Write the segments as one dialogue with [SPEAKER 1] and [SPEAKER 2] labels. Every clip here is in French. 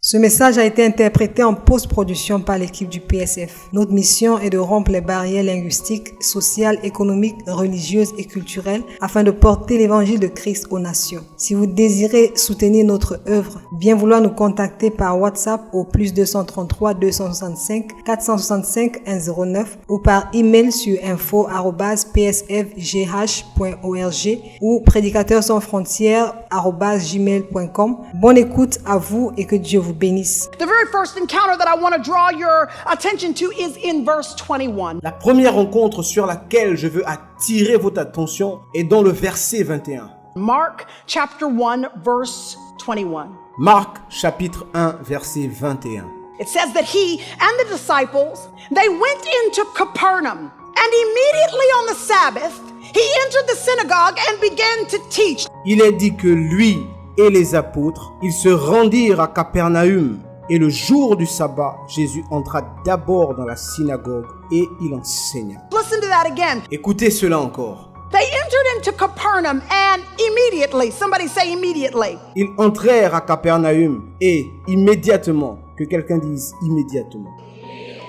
[SPEAKER 1] Ce message a été interprété en post-production par l'équipe du PSF. Notre mission est de rompre les barrières linguistiques, sociales, économiques, religieuses et culturelles afin de porter l'évangile de Christ aux nations. Si vous désirez soutenir notre œuvre, bien vouloir nous contacter par WhatsApp au +233 265 465 109 ou par email sur info@psfgh.org ou prédicateurs-sans-frontières@gmail.com. Bonne écoute à vous et que Dieu vous bénisse.
[SPEAKER 2] The very first encounter that I want to draw your attention to is in verse 21.
[SPEAKER 3] La première rencontre sur laquelle je veux attirer votre attention est dans le verset 21.
[SPEAKER 2] Mark chapter 1 verse 21.
[SPEAKER 3] Marc chapitre 1 verset 21.
[SPEAKER 2] It says that he and the disciples, they went into Capernaum, and immediately on the Sabbath, he entered the synagogue and began to teach.
[SPEAKER 3] Il est dit que lui et les apôtres, ils se rendirent à Capernaum. Et le jour du sabbat, Jésus entra d'abord dans la synagogue et il enseigna.
[SPEAKER 2] Listen to that again.
[SPEAKER 3] Écoutez cela encore.
[SPEAKER 2] They entered into Capernaum and immediately, somebody say immediately.
[SPEAKER 3] Ils entrèrent à Capernaum et immédiatement, que quelqu'un dise immédiatement.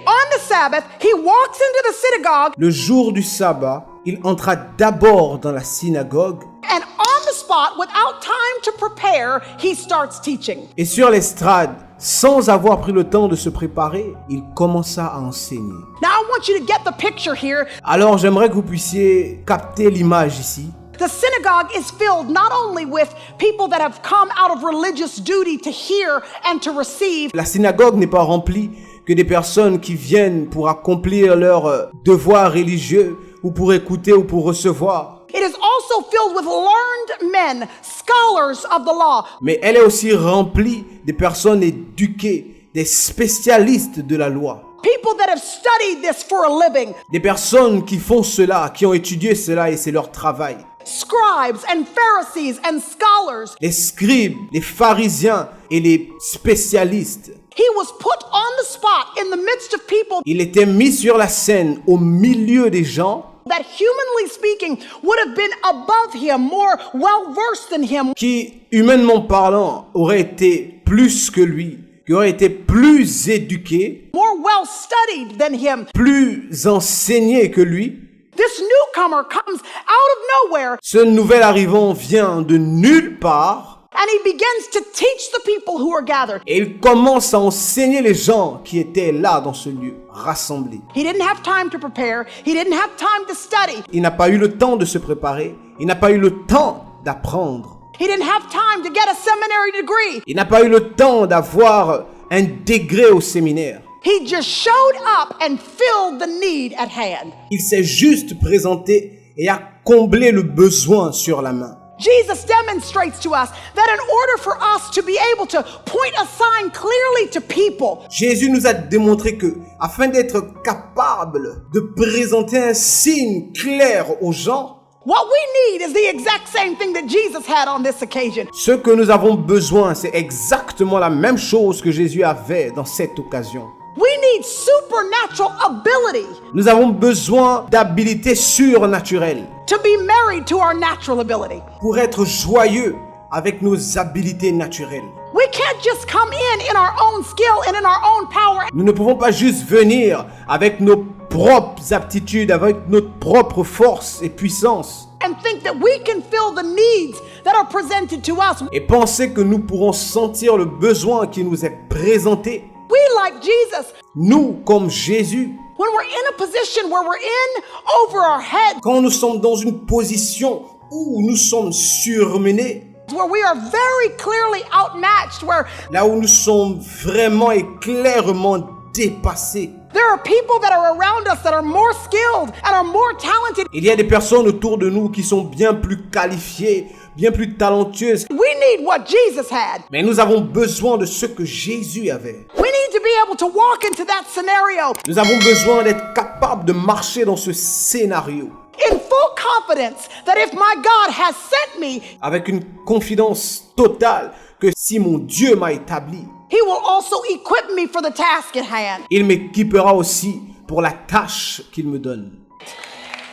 [SPEAKER 2] On the Sabbath, he walks into the synagogue.
[SPEAKER 3] Le jour du sabbat, il entra d'abord dans la synagogue.
[SPEAKER 2] And on the spot, without time to prepare, he starts teaching.
[SPEAKER 3] Et sur l'estrade, sans avoir pris le temps de se préparer, il commença à enseigner.
[SPEAKER 2] Now I want you to get the picture here.
[SPEAKER 3] Alors j'aimerais que vous puissiez capter l'image ici.
[SPEAKER 2] The synagogue is filled not only with people that have come out of religious duty to hear and to receive.
[SPEAKER 3] La synagogue n'est pas remplie que des personnes qui viennent pour accomplir leurs devoirs religieux ou pour écouter ou pour recevoir.
[SPEAKER 2] It is also filled with learned men, scholars of the law.
[SPEAKER 3] Mais elle est aussi remplie de personnes éduquées, des spécialistes de la loi.
[SPEAKER 2] People that have studied this for a living.
[SPEAKER 3] Des personnes qui font cela, qui ont étudié cela et c'est leur travail.
[SPEAKER 2] Scribes and Pharisees and scholars.
[SPEAKER 3] Les scribes, les pharisiens et les spécialistes.
[SPEAKER 2] He was put on the spot in the midst of people.
[SPEAKER 3] Il était mis sur la scène au milieu des gens
[SPEAKER 2] That humanly speaking would have been above him, more well-versed than him.
[SPEAKER 3] Qui, humainement parlant, aurait été plus que lui, qui aurait été plus éduqué,
[SPEAKER 2] More well-studied than him.
[SPEAKER 3] plus enseigné que lui.
[SPEAKER 2] This newcomer comes out of nowhere.
[SPEAKER 3] Ce nouvel arrivant vient de nulle part.
[SPEAKER 2] And he begins to teach the people who are gathered.
[SPEAKER 3] Et il commence à enseigner les gens qui étaient là dans ce lieu, rassemblés.
[SPEAKER 2] He didn't have time to prepare. He didn't have time to study.
[SPEAKER 3] Il n'a pas eu le temps de se préparer. Il n'a pas eu le temps d'apprendre.
[SPEAKER 2] He didn't have time to get a seminary degree.
[SPEAKER 3] Il n'a pas eu le temps d'avoir un degré au séminaire.
[SPEAKER 2] He just showed up and filled the need at hand.
[SPEAKER 3] Il s'est juste présenté et a comblé le besoin sur la main.
[SPEAKER 2] Jesus demonstrates to us that in order for us to be able to point a sign clearly to people,
[SPEAKER 3] Jésus nous a démontré que, afin d'être capable de présenter un signe clair aux gens,
[SPEAKER 2] what we need is the exact same thing that Jesus had on this occasion.
[SPEAKER 3] ce que nous avons besoin, c'est exactement la même chose que Jésus avait dans cette occasion.
[SPEAKER 2] We need supernatural ability
[SPEAKER 3] Nous avons besoin d'habilités surnaturelles
[SPEAKER 2] to be married to our natural ability.
[SPEAKER 3] pour être joyeux avec nos habilités naturelles.
[SPEAKER 2] We can't just come in our own skill and in our own power.
[SPEAKER 3] Nous ne pouvons pas juste venir avec nos propres aptitudes, avec notre propre force et puissance
[SPEAKER 2] And think that we can fill the needs that are presented to us.
[SPEAKER 3] et penser que nous pourrons sentir le besoin qui nous est présenté.
[SPEAKER 2] We, like Jesus,
[SPEAKER 3] Nous, comme Jésus,
[SPEAKER 2] when we're in a position where we're in over our head,
[SPEAKER 3] quand nous sommes dans une position où nous sommes surmenés,
[SPEAKER 2] where we are very clearly outmatched, where
[SPEAKER 3] là où nous sommes vraiment et clairement dépassés,
[SPEAKER 2] there are people that are around us that are more skilled and are more talented.
[SPEAKER 3] il y a des personnes autour de nous qui sont bien plus qualifiées, bien plus talentueuses.
[SPEAKER 2] We need what Jesus had.
[SPEAKER 3] Mais nous avons besoin de ce que Jésus avait.
[SPEAKER 2] We need to be able to walk into that scenario
[SPEAKER 3] Nous avons besoin d'être capables de marcher dans ce scénario
[SPEAKER 2] in full confidence that if my God has sent me,
[SPEAKER 3] avec une confidence totale que si mon Dieu m'a établi,
[SPEAKER 2] He will also equip me for the task at hand.
[SPEAKER 3] il m'équipera aussi pour la tâche qu'il me donne.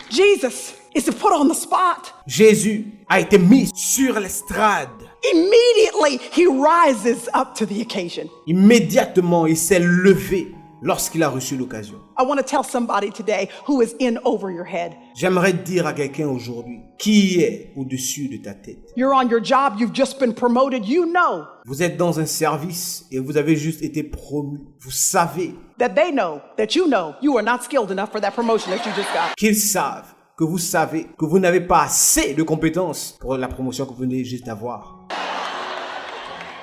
[SPEAKER 2] Jesus is to put on the spot.
[SPEAKER 3] Jésus a été mis sur l'estrade.
[SPEAKER 2] Immediately, he rises up to the occasion.
[SPEAKER 3] Immédiatement, il s'est levé lorsqu'il a reçu l'occasion.
[SPEAKER 2] I want to tell somebody today who is in over your head.
[SPEAKER 3] J'aimerais dire à quelqu'un aujourd'hui qui est au-dessus de ta tête.
[SPEAKER 2] You're on your job, you've just been promoted, you know
[SPEAKER 3] Vous êtes dans un service et vous avez juste été promu. Vous savez
[SPEAKER 2] that they know that you are not skilled enough for that promotion that you just got.
[SPEAKER 3] qu'ils savent que vous n'avez pas assez de compétences pour la promotion que vous venez juste d'avoir.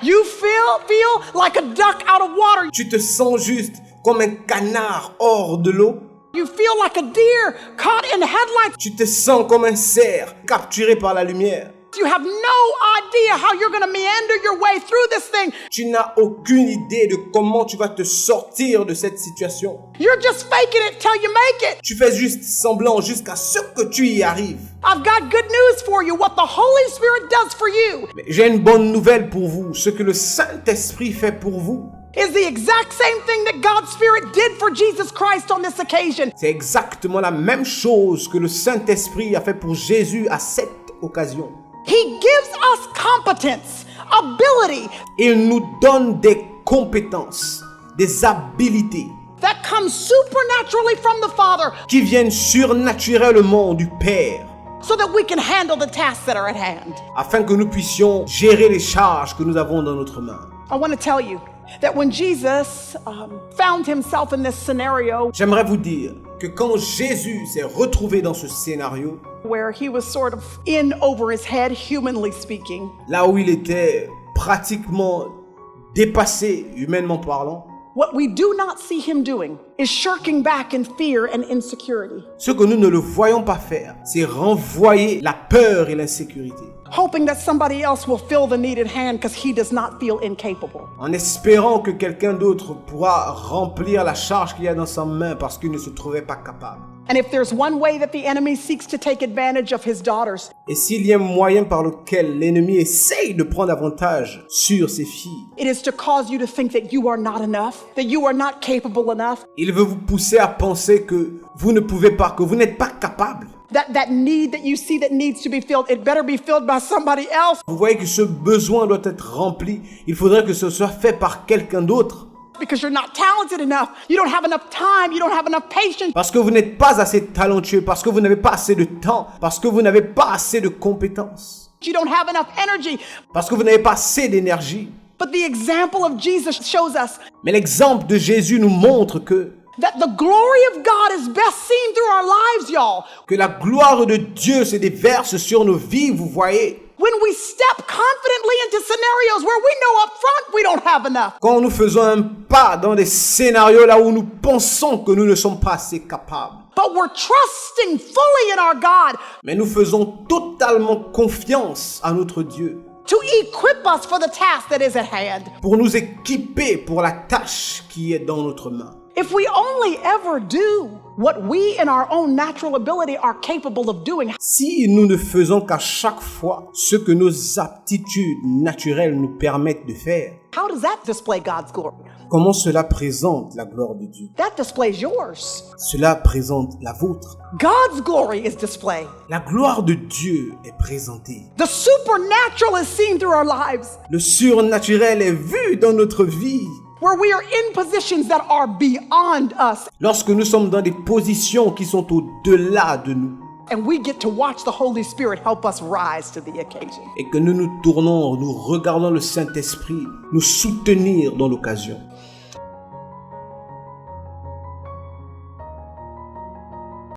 [SPEAKER 2] You feel like a duck out of water.
[SPEAKER 3] Tu te sens juste comme un canard hors de l'eau.
[SPEAKER 2] You feel like a deer caught in headlights.
[SPEAKER 3] Tu te sens comme un cerf capturé par la lumière.
[SPEAKER 2] You have no idea how you're going to meander your way through this thing.
[SPEAKER 3] Tu n'as aucune idée de comment tu vas te sortir de cette situation.
[SPEAKER 2] You're just faking it till you make it.
[SPEAKER 3] Tu fais juste semblant jusqu'à ce que tu y arrives.
[SPEAKER 2] I've got good news for you. What the Holy Spirit does for you
[SPEAKER 3] Mais j'ai une bonne nouvelle pour vous. Ce que le Saint-Esprit fait pour vous,
[SPEAKER 2] is the exact same thing that God's Spirit did for Jesus Christ on this occasion.
[SPEAKER 3] c'est exactement la même chose que le Saint-Esprit a fait pour Jésus à cette occasion.
[SPEAKER 2] He gives us competence, ability
[SPEAKER 3] Il nous donne des compétences, des habilités
[SPEAKER 2] that comes supernaturally from the Father
[SPEAKER 3] qui viennent surnaturellement du Père,
[SPEAKER 2] so that we can handle the tasks that are at hand.
[SPEAKER 3] afin que nous puissions gérer les charges que nous avons dans notre main.
[SPEAKER 2] I want to tell you that when Jesus found himself in this scenario
[SPEAKER 3] J'aimerais vous dire que quand Jésus s'est retrouvé dans ce scénario,
[SPEAKER 2] where he was sort of in over his head, humanly speaking,
[SPEAKER 3] là où il était pratiquement dépassé, humainement parlant,
[SPEAKER 2] what we do not see him doing is shirking back in fear and insecurity,
[SPEAKER 3] ce que nous ne le voyons pas faire, c'est renvoyer la peur et l'insécurité,
[SPEAKER 2] hoping that somebody else will fill the needed hand because he does not feel incapable.
[SPEAKER 3] en espérant que quelqu'un d'autre pourra remplir la charge qu'il y a dans sa main parce qu'il ne se trouvait pas capable.
[SPEAKER 2] And if there's one way that the enemy seeks to take advantage of his daughters,
[SPEAKER 3] Et s'il y a un moyen par lequel l'ennemi essaye de prendre avantage sur ses filles,
[SPEAKER 2] it is to cause you to think that you are not enough, that you are not capable enough,
[SPEAKER 3] il veut vous pousser à penser que vous ne pouvez pas, que vous n'êtes pas capable.
[SPEAKER 2] that need that you see that needs to be filled, it better be filled by somebody else.
[SPEAKER 3] Vous voyez que ce besoin doit être rempli. Il faudrait que ce soit fait par quelqu'un d'autre.
[SPEAKER 2] Because you're not talented enough. You don't have enough time. You don't have enough patience.
[SPEAKER 3] Parce que vous n'êtes pas assez talentueux, parce que vous n'avez pas assez de temps, parce que vous n'avez pas assez de compétences,
[SPEAKER 2] You don't have enough energy.
[SPEAKER 3] parce que vous n'avez pas assez d'énergie.
[SPEAKER 2] But the example of Jesus shows us
[SPEAKER 3] Mais l'exemple de Jésus nous montre
[SPEAKER 2] that the glory of God is best seen through our lives, y'all.
[SPEAKER 3] que la gloire de Dieu se déverse sur nos vies, vous voyez.
[SPEAKER 2] When we step confidently into scenarios where we know up front we don't have enough.
[SPEAKER 3] Quand nous faisons un pas dans des scénarios là où nous pensons que nous ne sommes pas assez capables,
[SPEAKER 2] But we're trusting fully in our God
[SPEAKER 3] mais nous faisons totalement confiance à notre Dieu
[SPEAKER 2] to equip us for the task that is at hand.
[SPEAKER 3] pour nous équiper pour la tâche qui est dans notre main.
[SPEAKER 2] If we only ever do what we in our own natural ability are capable of doing,
[SPEAKER 3] Si nous ne faisons qu'à chaque fois ce que nos aptitudes naturelles nous permettent de faire,
[SPEAKER 2] how does that display God's glory?
[SPEAKER 3] comment cela présente la gloire de Dieu?
[SPEAKER 2] That displays yours.
[SPEAKER 3] Cela présente la vôtre.
[SPEAKER 2] God's glory is displayed.
[SPEAKER 3] La gloire de Dieu est présentée.
[SPEAKER 2] The supernatural is seen through our lives,
[SPEAKER 3] Le surnaturel est vu dans notre vie.
[SPEAKER 2] where we are in positions that are beyond us,
[SPEAKER 3] Lorsque nous sommes dans des positions qui sont au-delà de nous
[SPEAKER 2] and we get to watch the Holy Spirit help us rise to the occasion.
[SPEAKER 3] et que nous nous tournons, nous regardons le Saint-Esprit nous soutenir dans l'occasion.